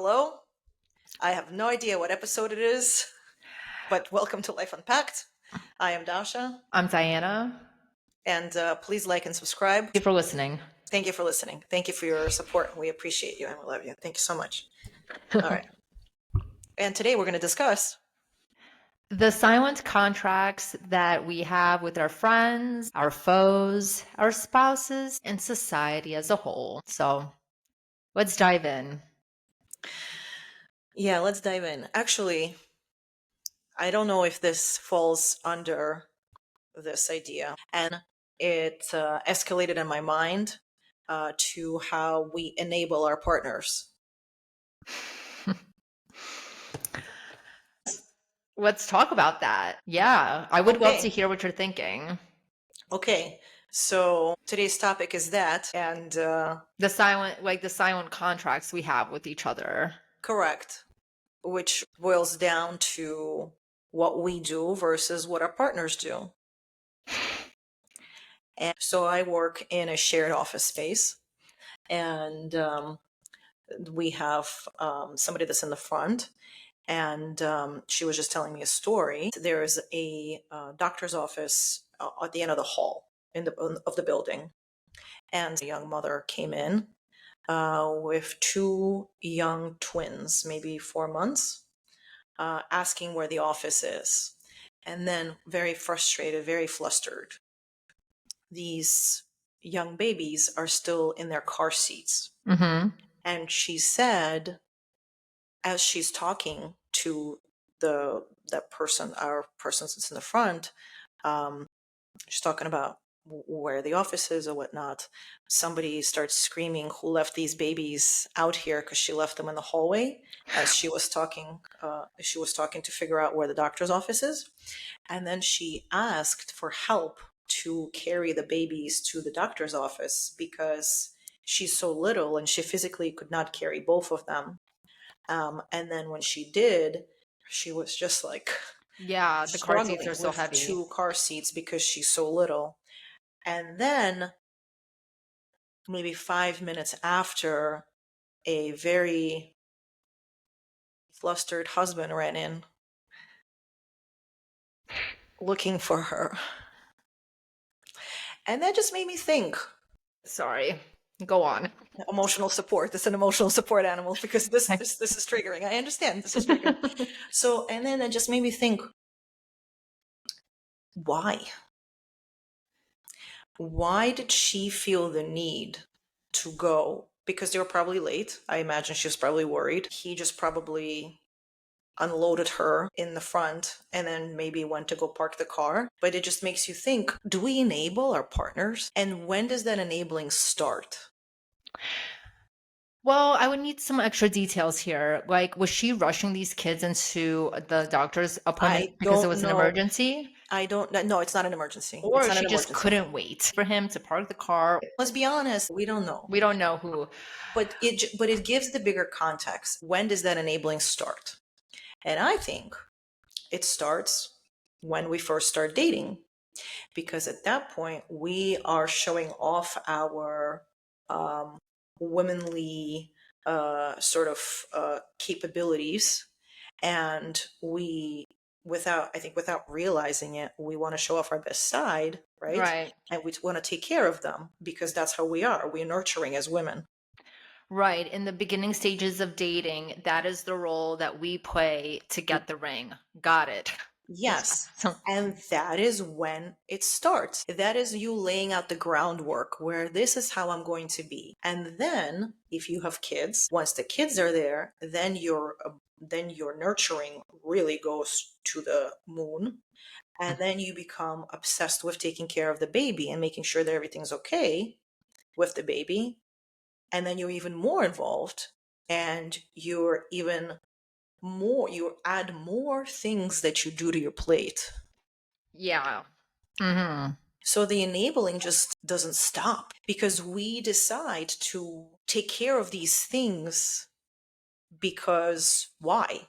Hello? I have no idea what episode it is, but welcome to Life Unpacked. I am Dasha, I'm Diana. and please like and subscribe. Thank you for listening. Thank you for listening. Thank you for your support. We appreciate you and we love you. Thank you so much. All right. And today we're going to discuss. The silent contracts that we have with our friends, our foes, our spouses, and society as a whole. So let's dive in. Yeah, let's dive in. Actually, I don't know if this falls under this idea. And it escalated in my mind to how we enable our partners. Let's talk about that. Yeah, I would love to Okay. hear what you're thinking. Okay. So today's topic is that, and The silent contracts we have with each other. correct, which boils down to what we do versus what our partners do. And so I work in a shared office space, and we have somebody that's in the front. And she was just telling me a story. There is a doctor's office at the end of the hall of the building, and a young mother came in with two young twins, maybe 4 months, asking where the office is. And then, very frustrated, very flustered, these young babies are still in their car seats. Mm-hmm. And she said, as she's talking to that person, our person that's in the front, she's talking about where the office is or whatnot. Somebody starts screaming, "Who left these babies out here?" Because she left them in the hallway as she was talking. She was talking to figure out where the doctor's office is, and then she asked for help to carry the babies to the doctor's office because she's so little and she physically could not carry both of them. And then when she did, she was just like Yeah, the car seats struggling are so with heavy. 2 car seats because she's so little. And then maybe 5 minutes after, a very flustered husband ran in looking for her. And that just made me think. Sorry. Go on. Emotional support. It's an emotional support animal because this is triggering. I understand this is triggering. So, and then it just made me think, why? Why did she feel the need to go? Because they were probably late. I imagine she was probably worried. He just probably unloaded her in the front and then maybe went to go park the car. But it just makes you think, do we enable our partners? And when does that enabling start? Well, I would need some extra details here. Like, was she rushing these kids into the doctor's appointment I because it don't was an know. emergency? I don't know. No, it's not an emergency. It's Or not an she just emergency. couldn't wait for him to park the car? Let's be honest, we don't know. We don't know who. But it gives the bigger context. When does that enabling start? And I think it starts when we first start dating, because at that point we are showing off our womanly sort of capabilities, and we, without realizing it, we want to show off our best side, right? Right. And we want to take care of them because that's how we are. We're nurturing as women. Right. In the beginning stages of dating, that is the role that we play to get the ring. Got it. Yes. So, And that is when it starts. That is you laying out the groundwork where this is how I'm going to be. And then if you have kids, once the kids are there, then your nurturing really goes to the moon. And then you become obsessed with taking care of the baby and making sure that everything's okay with the baby. And then you're even more involved, and you add more things that you do to your plate. yeah. Hmm. So the enabling just doesn't stop because we decide to take care of these things because why?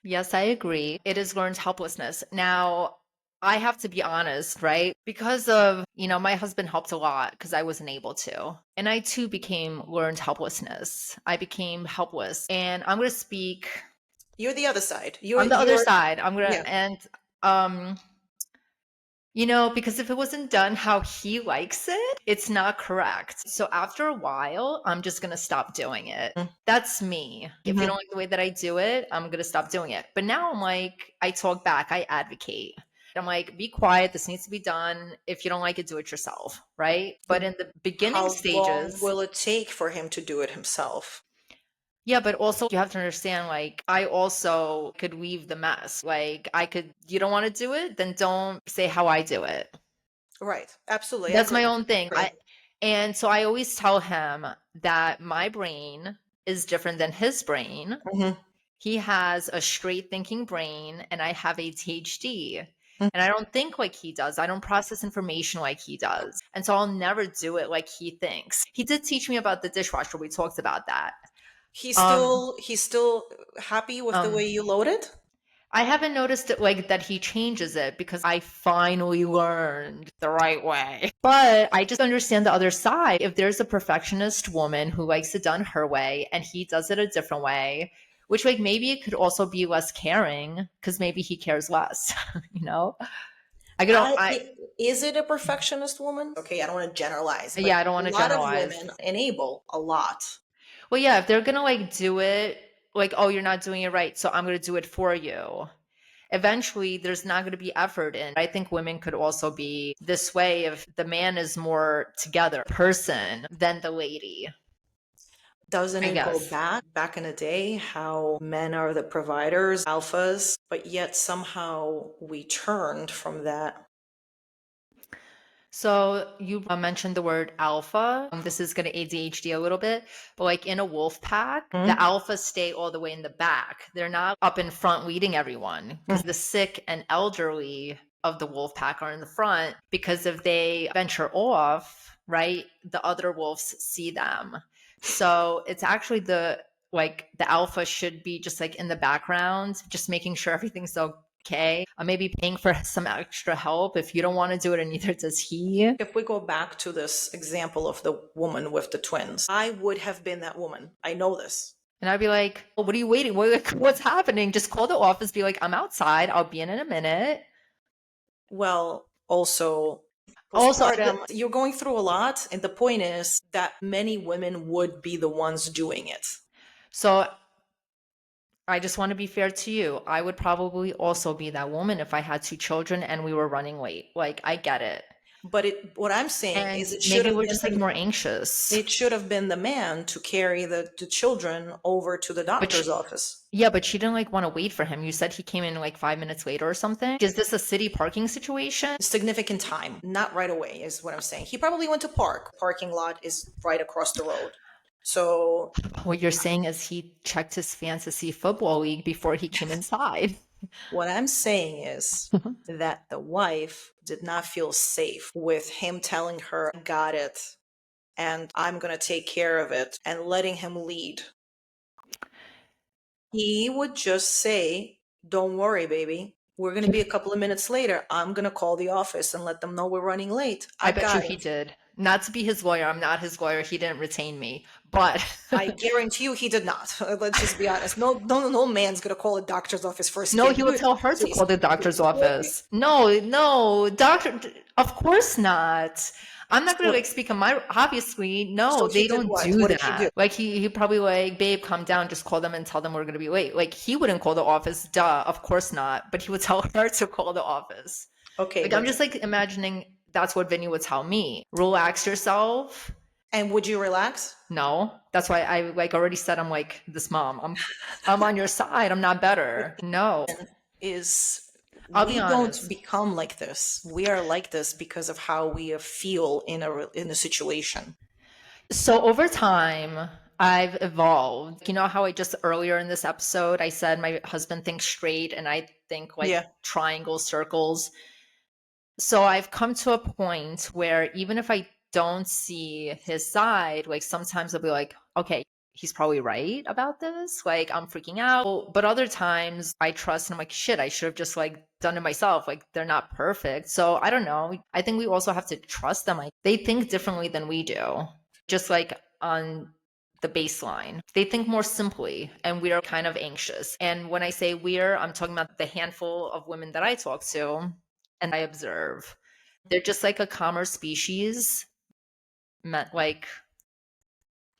Yes, I agree. It is learned helplessness. Now, I have to be honest, right? Because of, my husband helped a lot because I wasn't able to. And I too learned helplessness. I became helpless. And I'm going to speak, You're the other side. You're I'm the other you're side. I'm going yeah. to, and, um, because if it wasn't done how he likes it, it's not correct. So after a while, I'm just going to stop doing it. That's me. If you Mm-hmm. don't like the way that I do it, I'm going to stop doing it. But now I'm like, I talk back, I advocate. I'm like, be quiet. This needs to be done. If you don't like it, do it yourself. Right. But in the beginning How long stages, will it take for him to do it himself? yeah, but also you have to understand, like, I also could leave the mess. Like, you don't want to do it, then don't say how I do it. Right. Absolutely. I That's agree. my own thing. Agree. And so I always tell him that my brain is different than his brain. Mm-hmm. He has a straight thinking brain and I have ADHD. Mm. And I don't think like he does. I don't process information like he does. And so I'll never do it like he thinks. He did teach me about the dishwasher. We talked about that. He's still happy with the way Um, you load it? I haven't noticed it like that he changes it because I finally learned the right way. But I just understand the other side. If there's a perfectionist woman who likes it done her way and he does it a different way, which like maybe it could also be less caring because maybe he cares less, you know? I could I, I i- is it a perfectionist woman? Okay, I don't want to generalize, but Yeah, I don't a want to lot of generalize. women enable a lot. Well, yeah, if they're gonna like do it like, oh, you're not doing it right, so I'm gonna do it for you. Eventually there's not going to be effort in. I think women could also be this way if the man is more together person than the lady, Doesn't I it go guess. back in the day how men are the providers, alphas, but yet somehow we turned from that? So you mentioned the word alpha. This is going to ADHD a little bit, but like in a wolf pack, the Hmm? alphas stay all the way in the back. They're not up in front leading everyone because the sick and elderly of the wolf pack are in the front because if they venture off, right, the other wolves see them. So it's actually the alpha should be just like in the background, just making sure everything's okay. Maybe paying for some extra help if you don't want to do it and neither does he. If we go back to this example of the woman with the twins, I would have been that woman. I know this. And I'd be like, oh, what are you waiting? What's happening? Just call the office, be like, I'm outside. I'll be in a minute. Well, also, Also, postpartum, you're going through a lot. And the point is that many women would be the ones doing it. so I just want to be fair to you. I would probably also be that woman if I had two children and we were running late. Like, I get it. But what I'm saying is And maybe we're just like more anxious. it should have been the man to carry the children over to the But doctor's office. yeah, but she didn't like want to wait for him. You said he came in like 5 minutes later or something. Is this a city parking situation? Significant time, not right away, is what I'm saying. He probably went to park. Parking lot is right across the road. So What you're saying is he checked his fantasy football league before he came inside. what I'm saying is that the wife did not feel safe with him telling her, "I got it, and I'm going to take care of it," and letting him lead. He would just say, "Don't worry, baby. We're going to be a couple of minutes later. I'm going to call the office and let them know we're running late. I I bet you got he it." did. Not to be his lawyer. I'm not his lawyer. He didn't retain me. But I guarantee you he did not. Let's just be honest. No man's going to call a doctor's office first no, kid. he will tell her to Please. call the doctor's office. No, no, doctor, of course not. I'm not gonna So, like speak on my obviously, so no, he they did don't what? do What did he do? that. Like he probably like, babe, calm down, just call them and tell them we're gonna be late. Like he wouldn't call the office, duh, of course not. But he would tell her to call the office. Okay, Like I'm but just like imagining that's what Vinny would tell me. Relax yourself. and would you relax? No, that's why I like already said I'm like this mom. I'm on your side. I'm not better. No, Is I'll be we don't honest. become like this. We are like this because of how we feel in a situation. So over time, I've evolved. You know how I just earlier in this episode I said my husband thinks straight and I think like Yeah. triangles, circles. So I've come to a point where even if I don't see his side, like sometimes I'll be like, okay, he's probably right about this. Like, I'm freaking out. But other times I trust and I'm like, shit, I should have just like done it myself. Like, they're not perfect. So I don't know. I think we also have to trust them. Like, they think differently than we do. Just like on the baseline. They think more simply, and we're kind of anxious. And when I say we're, I'm talking about the handful of women that I talk to and I observe. They're just like a calmer species, meant like,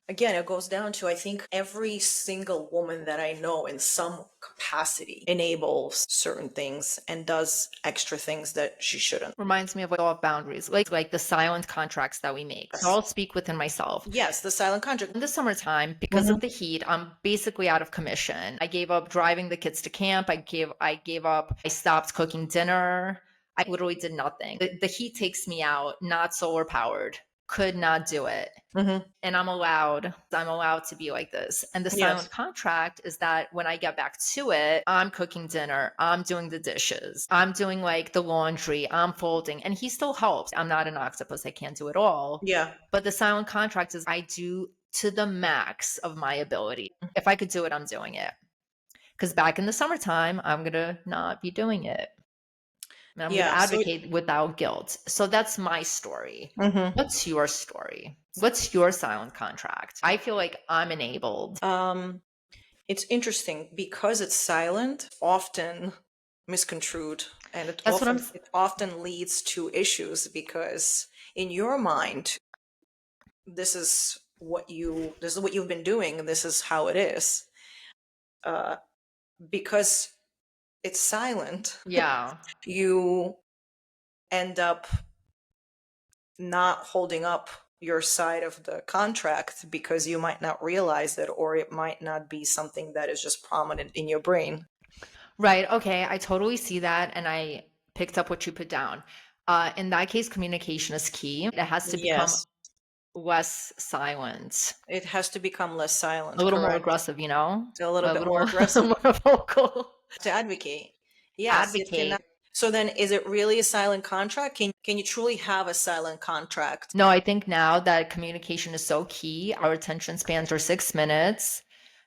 Again, it goes down to, I think every single woman that I know in some capacity enables certain things and does extra things that she shouldn't. reminds me of like off boundaries, like the silent contracts that we make. So Yes. I'll speak within myself. Yes, the silent contract. In the summertime, because of Mhm. the heat, I'm basically out of commission. I gave up driving the kids to camp. I stopped cooking dinner. I literally did nothing. The heat takes me out, not solar powered. Could not do it. Mhm. And I'm allowed to be like this. And the silent Yes. contract is that when I get back to it, I'm cooking dinner, I'm doing the dishes, I'm doing like the laundry, I'm folding, and he still helps. I'm not an octopus, I can't do it all. Yeah. But the silent contract is I do to the max of my ability. If I could do it, I'm doing it. Because back in the summertime, I'm going to not be doing it. And I'm going to Yeah. So advocate without guilt. So that's my story. mhm. What's your story? What's your silent contract? I feel like I'm enabled. um it's interesting because it's silent, often misconstrued, and it That's what I'm often it often leads to issues because in your mind this is what you've been doing and this is how it is. uh because it's silent, yeah. you end up not holding up your side of the contract because you might not realize it, or it might not be something that is just prominent in your brain. Right. Okay. I totally see that. And I picked up what you put down. In that case, communication is key. It has to become Yes, less silent, it has to become less a silent, little more correct. aggressive, you know, A little a bit little more more, aggressive more vocal. to advocate. Yes, it cannot. Advocate. So then, is it really a silent contract? Can you truly have a silent contract? No, I think now that communication is so key, our attention spans are 6 minutes.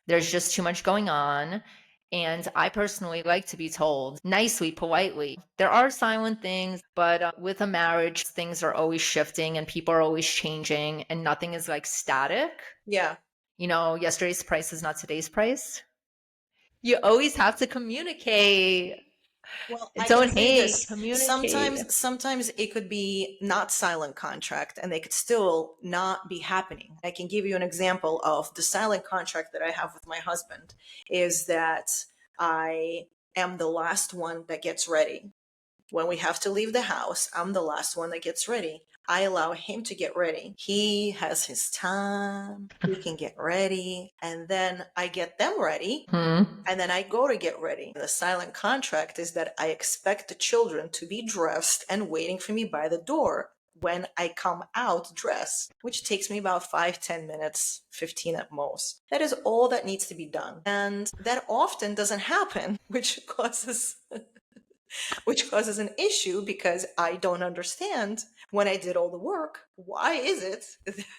There's just too much going on. And I personally like to be told nicely, politely. There are silent things, but with a marriage, things are always shifting and people are always changing and nothing is like static. Yeah. You know, yesterday's price is not today's price. You always have to communicate. Well, I can Don't say hate, this. communicate. Sometimes it could be not silent contract and they could still not be happening. I can give you an example of the silent contract that I have with my husband is that I am the last one that gets ready. When we have to leave the house, I'm the last one that gets ready. I allow him to get ready. He has his time. He can get ready. And then I get them ready. Hmm. And then I go to get ready. The silent contract is that I expect the children to be dressed and waiting for me by the door when I come out dressed, which takes me about 5, 10 minutes, 15 at most. That is all that needs to be done. And that often doesn't happen, which causes an issue because I don't understand when I did all the work. Why is it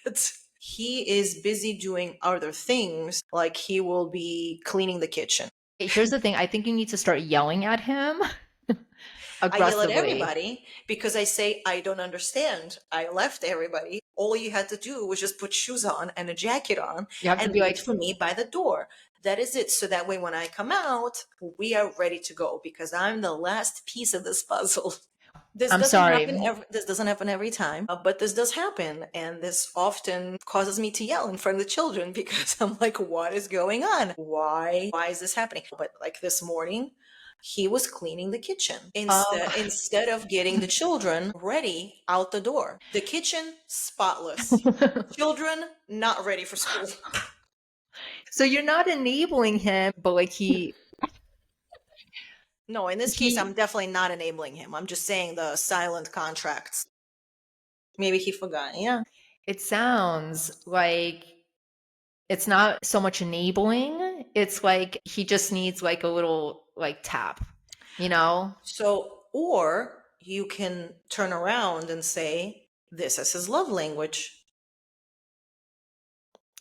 that he is busy doing other things, like he will be cleaning the kitchen? Here's the thing. I think you need to start yelling at him I yell at aggressively. everybody because I say, I don't understand. I left everybody. All you had to do was just put shoes on and a jacket on You have to and be wait like, for me by the door. That is it. So that way, when I come out, we are ready to go because I'm the last piece of this puzzle. This I'm doesn't happen sorry. this doesn't happen every time, but this does happen, and this often causes me to yell in front of the children because I'm like, what is going on? Why is this happening? But like this morning, he was cleaning the kitchen Um, instead of getting the children ready out the door. The kitchen spotless. Children not ready for school. so you're not enabling him, but like No, in this case, I'm he definitely not enabling him. I'm just saying the silent contracts. Maybe he forgot. Yeah. it sounds like it's not so much enabling. It's like he just needs like a little like tap, you know? So, or you can turn around and say, this is his love language.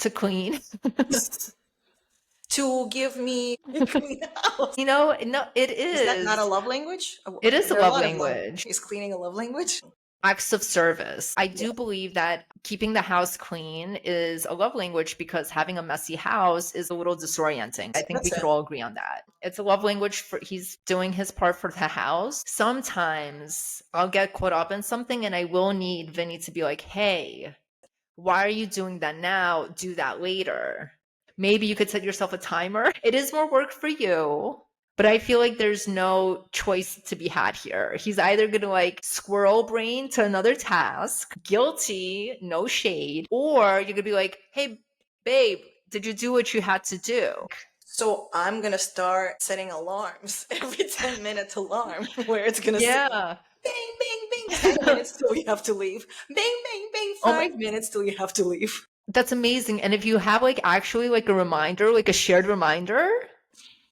to clean. To give me a clean house. No, it Is that not a is. love language? It is a There are a love lot of love. language. Is cleaning a love language? Acts of service. I Yeah, do believe that keeping the house clean is a love language because having a messy house is a little disorienting. I think we that's could it. all agree on that. It's a love language for he's doing his part for the house. Sometimes I'll get caught up in something and I will need Vinny to be like, hey, why are you doing that now? Do that later. Maybe you could set yourself a timer. It is more work for you, but I feel like there's no choice to be had here. He's either going to like squirrel brain to another task, guilty, no shade, or you're going to be like, hey, babe, did you do what you had to do? So I'm gonna start setting alarms every 10-minute alarm where it's gonna say Yeah. bang, bang, bang, 10 minutes till you have to leave. Bang, bang, bang, Oh my, 5 minutes till you have to leave. that's amazing. And if you have like actually like a reminder, like a shared reminder,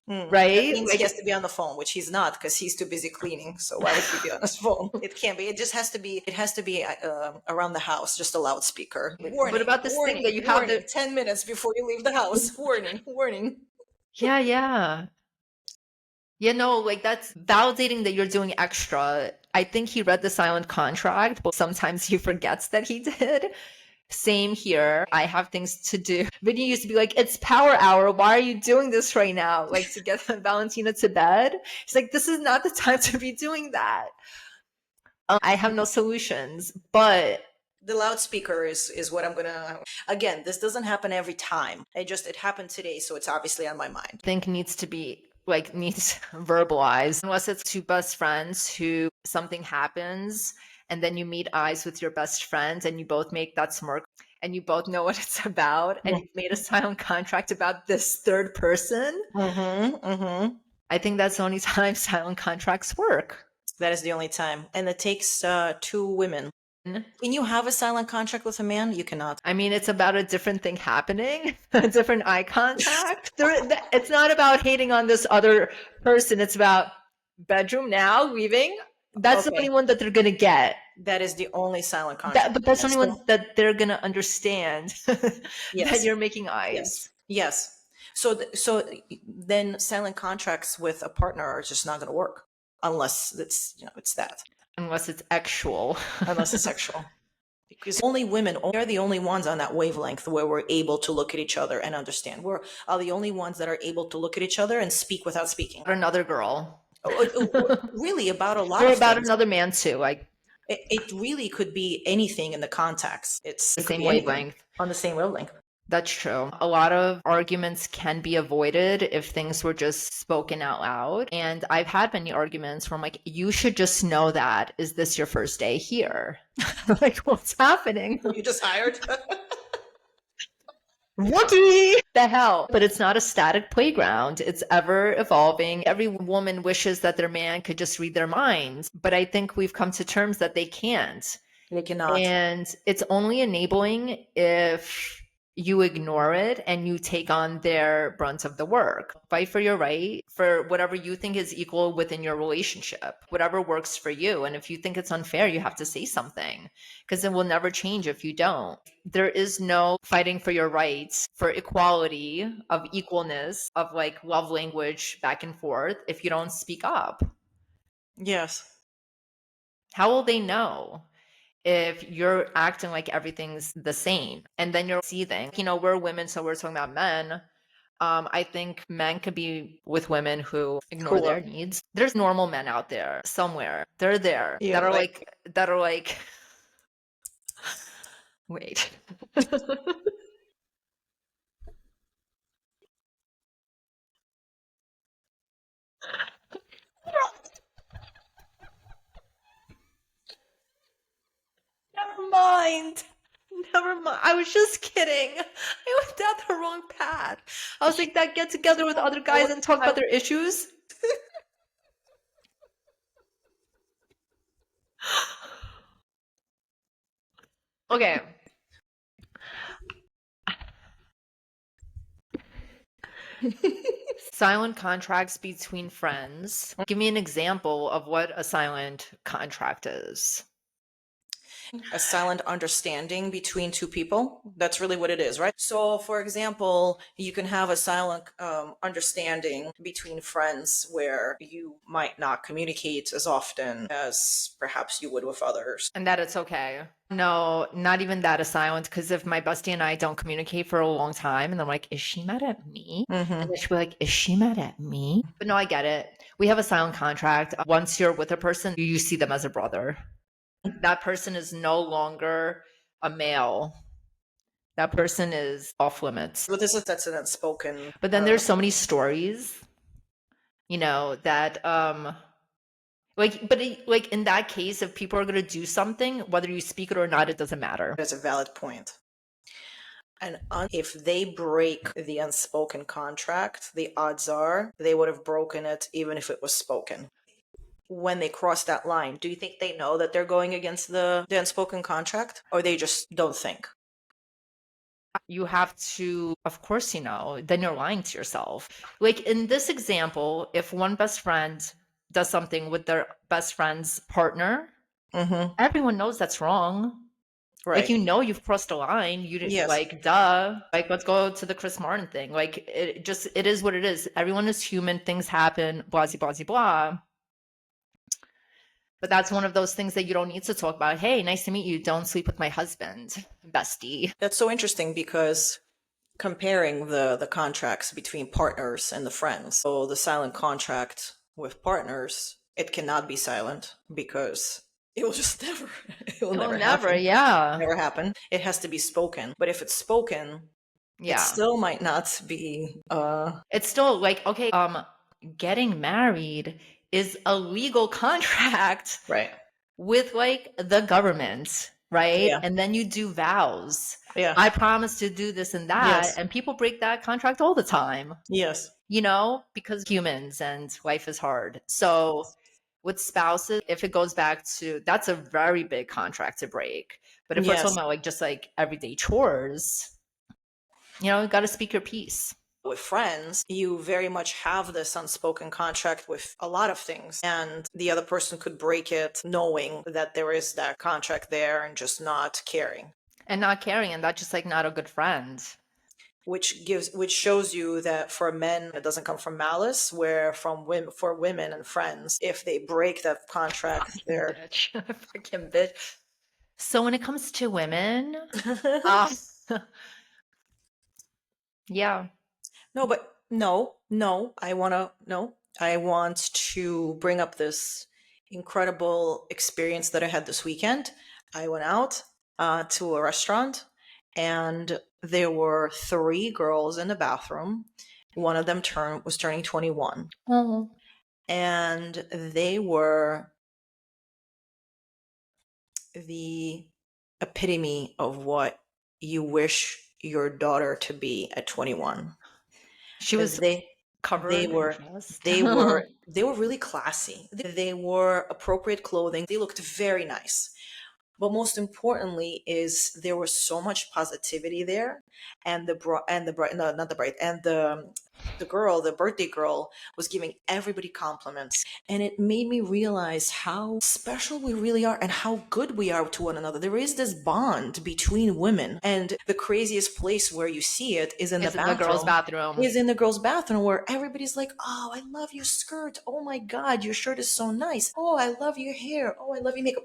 That right? means he has to be on the phone, which he's not because he's too busy cleaning. So why would he be on his phone? It can't be. It just has to be. It has to be around the house, just a loudspeaker. Like, what Warning! about this thing that Warning! you have Warning! the 10 minutes before you leave the house. Warning! Warning! yeah, yeah. Yeah, no, like that's validating that you're doing extra. I think he read the silent contract, but sometimes he forgets that he did. Same here. I have things to do. Vinny used to be like, it's power hour. Why are you doing this right now? Like to get Valentina to bed. He's like, this is not the time to be doing that. I have no solutions, but The loudspeaker is what I'm gonna. Again, this doesn't happen every time. It happened today, so it's obviously on my mind. think needs to be like needs verbalized unless it's two best friends who something happens and then you meet eyes with your best friend and you both make that smirk and you both know what it's about and you've made a silent contract about this third person. Mm-hmm. Mm-hmm. I think that's the only time silent contracts work. That is the only time, and it takes two women. Can you have a silent contract with a man? You cannot. I mean, it's about a different thing happening, a different eye contact. It's not about hating on this other person. It's about bedroom now, leaving. That's the Okay, only one that they're gonna get. that is the only silent contract. But that's the Yes. only one that they're gonna understand that Yes. you're making Yes. eyes, Yes. So then silent contracts with a partner are just not going to work unless it's that. unless it's actual. Unless it's sexual. Because only women are the only ones on that wavelength where we're able to look at each other and understand. We're are the only ones that are able to look at each other and speak without speaking. Or another girl. Really, about a lot Or of about things. another man too, like It really could be anything in the context. the It could same be anything wavelength. on the same wavelength. That's true. A lot of arguments can be avoided if things were just spoken out loud. And I've had many arguments where I'm like, you should just know that. Is this your first day here? Like, what's happening? You just hired. Rookie! The hell? But it's not a static playground. It's ever evolving. Every woman wishes that their man could just read their minds. But I think we've come to terms that they can't. They cannot. And it's only enabling if you ignore it and you take on their brunt of the work. Fight for your right, for whatever you think is equal within your relationship, whatever works for you. And if you think it's unfair, you have to say something because it will never change if you don't. There is no fighting for your rights, for equality, of equalness, of like love language back and forth if you don't speak up. Yes. How will they know? If you're acting like everything's the same and then you're seething. We're women, so we're talking about men. I think men could be with women who ignore Cooler. their needs. There's normal men out there somewhere. They're there Yeah, that are like wait. Never mind. Never mind. I was just kidding. I went down the wrong path. I was like, that get together with other guys and talk about their issues. Okay. Silent contracts between friends. Give me an example of what a silent contract is. A silent understanding between two people. That's really what it is, right? So, for example, you can have a silent understanding between friends where you might not communicate as often as perhaps you would with others. And that it's okay. No, not even that a silence. Because if my bestie and I don't communicate for a long time, and I'm like, is she mad at me? And Hmm. then she'll be like, is she mad at me? But no, I get it. We have a silent contract. Once you're with a person, you see them as a brother. That person is no longer a male. That person is off limits. But that's an unspoken. But then there's so many stories, that like in that case, if people are gonna do something, whether you speak it or not, it doesn't matter. That's a valid point. And if they break the unspoken contract, the odds are they would have broken it even if it was spoken. When they cross that line, do you think they know that they're going against the unspoken contract, or they just don't think? You have to, of course, then you're lying to yourself. Like in this example, if one best friend does something with their best friend's partner, Mm-hmm. everyone knows that's wrong. Like, Right. you've crossed a line. You didn't, Yes. like, duh. Like, let's go to the Chris Martin thing. Like, it is what it is. Everyone is human. Things happen, blah, blah, blah, blah. But that's one of those things that you don't need to talk about. Hey, nice to meet you. Don't sleep with my husband, bestie. That's so interesting because comparing the contracts between partners and the friends. So the silent contract with partners, it cannot be silent because it will just never it will It will never never, happen. yeah. Never happen. It has to be spoken. But if it's spoken, it Yeah. still might not be It's still like, okay, getting married is a legal contract right. with like the government, right? Yeah. And then you do vows. Yeah. I promise to do this and that. Yes. And people break that contract all the time, Yes. because humans and life is hard. So with spouses, if it goes back to that's a very big contract to break. But if we're talking Yes. about like just like everyday chores, you got to speak your piece. With friends, you very much have this unspoken contract with a lot of things, and the other person could break it knowing that there is that contract there and just not caring. And not caring, and that's just like not a good friend. Which shows you that for men it doesn't come from malice, where from women, for women and friends, if they break that contract, Fucking they're bitch. Fucking bitch. So when it comes to women, uh, yeah. no, but no, I want to bring up this incredible experience that I had this weekend. I went out to a restaurant, and there were three girls in the bathroom. One of them was turning 21, Oh. and they were the epitome of what you wish your daughter to be at 21. She was They they covered in were trust. they were really classy. They wore appropriate clothing. They looked very nice. But most importantly is there was so much positivity there, and the bride, no, not the bride, and the girl, the birthday girl, was giving everybody compliments, and it made me realize how special we really are and how good we are to one another. There is this bond between women, and the craziest place where you see it is in the Is in the girls' bathroom. bathroom. Is in the girls' bathroom, where everybody's like, "Oh, I love your skirt. Oh my God, your shirt is so nice. Oh, I love your hair. Oh, I love your makeup."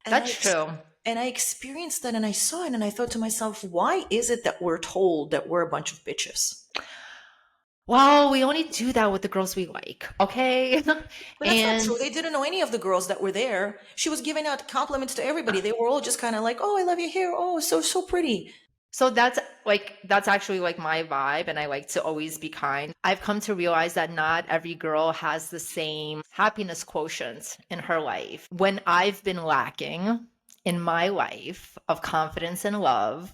And That's true. I experienced that, and I saw it, and I thought to myself, why is it that we're told that we're a bunch of bitches? Well, we only do that with the girls we like, okay? But that's not And true. They didn't know any of the girls that were there. She was giving out compliments to everybody. They were all just kind of like, "Oh, I love your hair. Oh, so pretty." so that's actually like my vibe, and I like to always be kind. I've come to realize that not every girl has the same happiness quotient in her life. When I've been lacking in my life of confidence and love,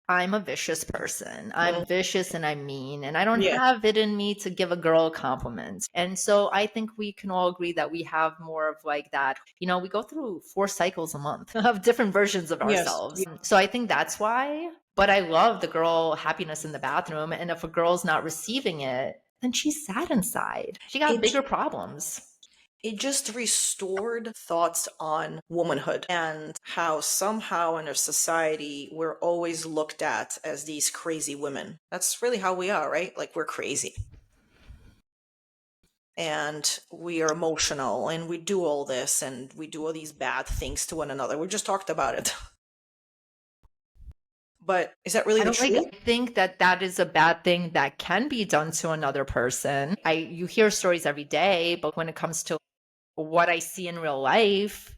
I'm a vicious person. I'm Mm, vicious and I'm mean, and I don't yeah. have it in me to give a girl a compliment. And so I think we can all agree that we have more of like that. We go through 4 cycles a month of different versions of Yes. ourselves. So I think that's why. But I love the girl happiness in the bathroom. And if a girl's not receiving it, then she's sad inside. She got It bigger problems. It just restored thoughts on womanhood and how somehow in our society we're always looked at as these crazy women. That's really how we are, right? Like we're crazy and we are emotional and we do all this and we do all these bad things to one another. We just talked about it. But is that really I the don't like truth? I think that that is a bad thing that can be done to another person. You hear stories every day, but when it comes to what I see in real life,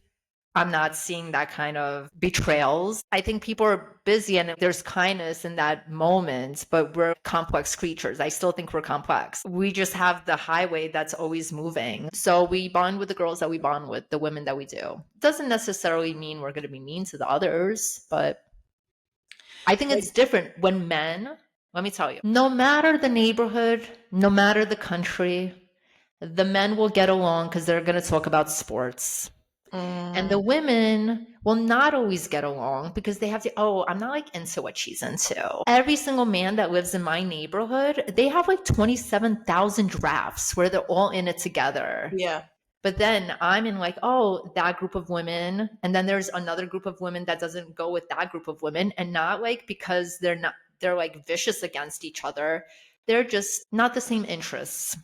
I'm not seeing that kind of betrayals. I think people are busy and there's kindness in that moment, but we're complex creatures. I still think we're complex. We just have the highway that's always moving. So we bond with the girls that we bond with, the women that we do. Doesn't necessarily mean we're going to be mean to the others, but I think Like, it's different when men, let me tell you, no matter the neighborhood, no matter the country, the men will get along because they're going to talk about sports. And the mm, women will not always get along because they have to, oh, I'm not like into what she's into. Every single man that lives in my neighborhood, they have like 27,000 drafts where they're all in it together. yeah. But then I'm in like, oh, that group of women. And then there's another group of women that doesn't go with that group of women. And not like because they're like vicious against each other. They're just not the same interests.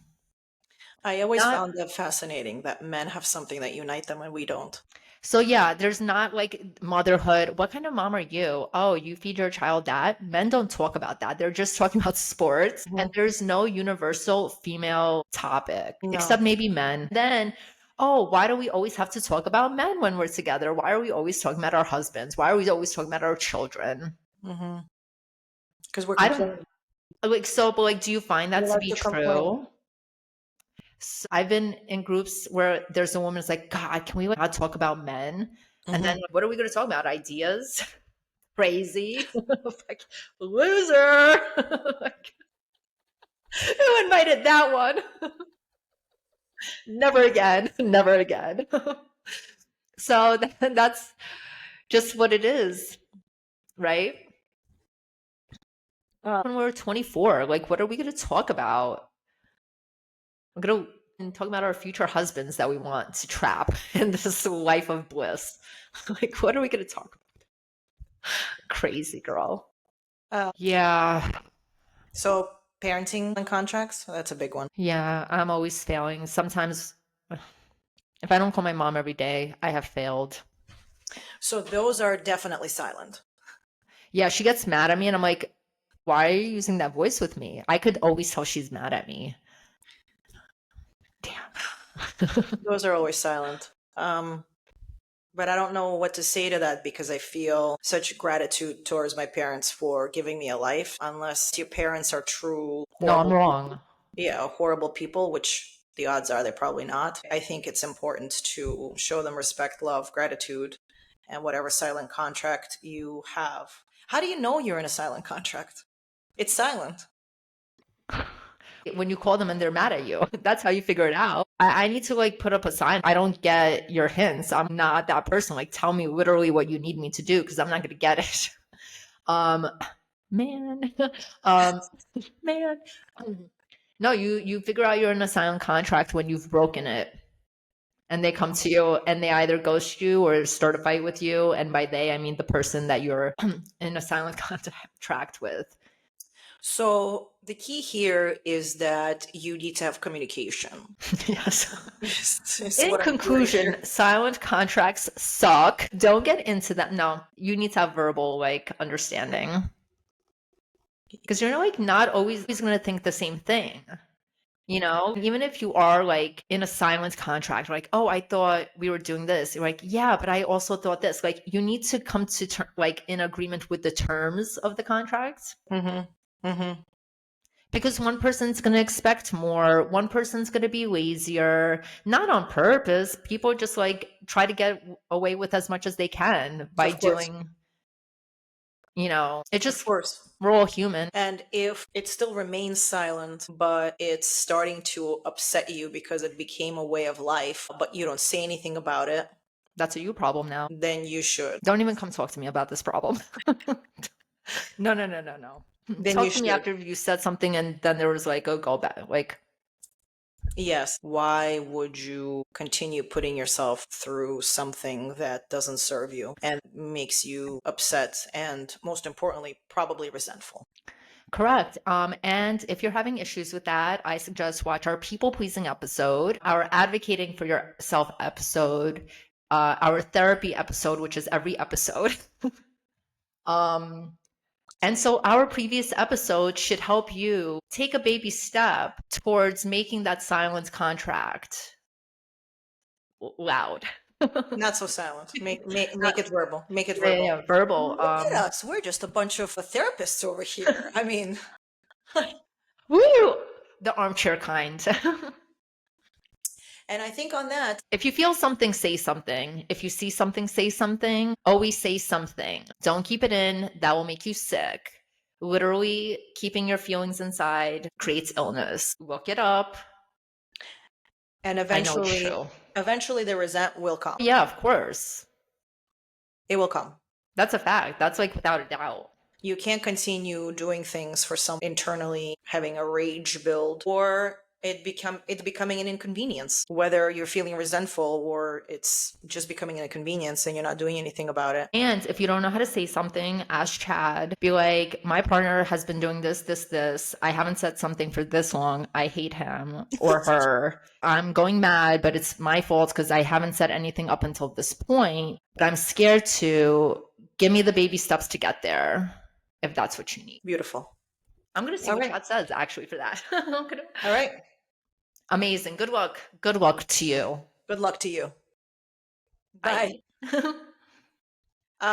I always Not found that fascinating that men have something that unite them and we don't. So yeah, there's not like motherhood. What kind of mom are you? Oh, you feed your child that? Men don't talk about that. They're just talking about sports and Mhm. there's no universal female topic except No. maybe men. Then, oh, why do we always have to talk about men when we're together? Why are we always talking about our husbands? Why are we always talking about our children? Because we're I don't complaining. like so, but like, do you find We that to like be to complain. true? I've been in groups where there's a woman that's like, God, can we like, not talk about men? And then Hmm. what are we going to talk about? Ideas? Crazy. Like, loser. Like, who invited that one? Never again. Never again. So that's just what it is, right? When we're 24, like, what are we going to talk about? We're going to talk about our future husbands that we want to trap in this life of bliss. Like, what are we going to talk about? Crazy girl. Uh, Yeah. so parenting and contracts, that's a big one. Yeah. I'm always failing. Sometimes if I don't call my mom every day, I have failed. So those are definitely silent. Yeah, she gets mad at me, and I'm like, why are you using that voice with me? I could always tell she's mad at me. Damn. Those are always silent. But I don't know what to say to that because I feel such gratitude towards my parents for giving me a life. Unless your parents are true No, I'm horrible people, wrong. yeah, horrible people, which the odds are they're probably not. I think it's important to show them respect, love, gratitude, and whatever silent contract you have. How do you know you're in a silent contract? It's silent. When you call them and they're mad at you, that's how you figure it out. I need to like put up a sign. I don't get your hints. I'm not that person. Like, tell me literally what you need me to do because I'm not going to get it. Um, man, um, man. No, you figure out you're in a silent contract when you've broken it. And they come to you and they either ghost you or start a fight with you. And by they, I mean the person that you're in a silent contract with. So the key here is that you need to have communication. Yes. Is In what I'm hearing conclusion, here. silent contracts suck. Don't get into that. No, you need to have verbal like understanding because you're like not always going to think the same thing. You know, even if you are like in a silent contract, like, oh, I thought we were doing this. You're like, yeah, but I also thought this. Like, you need to come to like in agreement with the terms of the contract Hmm. Hmm. because one person's going to expect more, one person's going to be lazier, not on purpose. People just like try to get away with as much as they can by Of course. doing, you know, it Of just, course. we're all human. And if it still remains silent, but it's starting to upset you because it became a way of life, but you don't say anything about it, That's a you problem now. then you should. Don't even come talk to me about this problem. No, no, no, no, no. Then you Talk to me should. after you said something and then there was like, oh, go back. Like, Yes. Why would you continue putting yourself through something that doesn't serve you and makes you upset and, most importantly, probably resentful? Correct. And if you're having issues with that, I suggest watch our people pleasing episode, our advocating for yourself episode, our therapy episode, which is every episode. um, and so our previous episode should help you take a baby step towards making that silence contract loud. Not so silent. Make it verbal. Make it Yeah, yeah, verbal. yeah, verbal. Look at us. We're just a bunch of therapists over here. I mean, Woo! The armchair kind. and I think on that, If you feel something, say something. If you see something, say something. Always say something. Don't keep it in. That will make you sick. Literally, keeping your feelings inside creates illness. Look it up. and I know it's eventually, true. eventually the resent will come. Yeah, of course. It will come. That's a fact. That's like without a doubt. You can't continue doing things for some internally having a rage build or it becoming an inconvenience. Whether you're feeling resentful or it's just becoming an inconvenience and you're not doing anything about it. And if you don't know how to say something, ask Chad. Be like, my partner has been doing this, this, this. I haven't said something for this long. I hate him or her. I'm going mad, but it's my fault because I haven't said anything up until this point. But I'm scared to give me the baby steps to get there if that's what you need. Beautiful. I'm going to see All what right. Chad says actually for that. All right. Amazing. Good luck. Good luck to you. Good luck to you. Bye. Bye.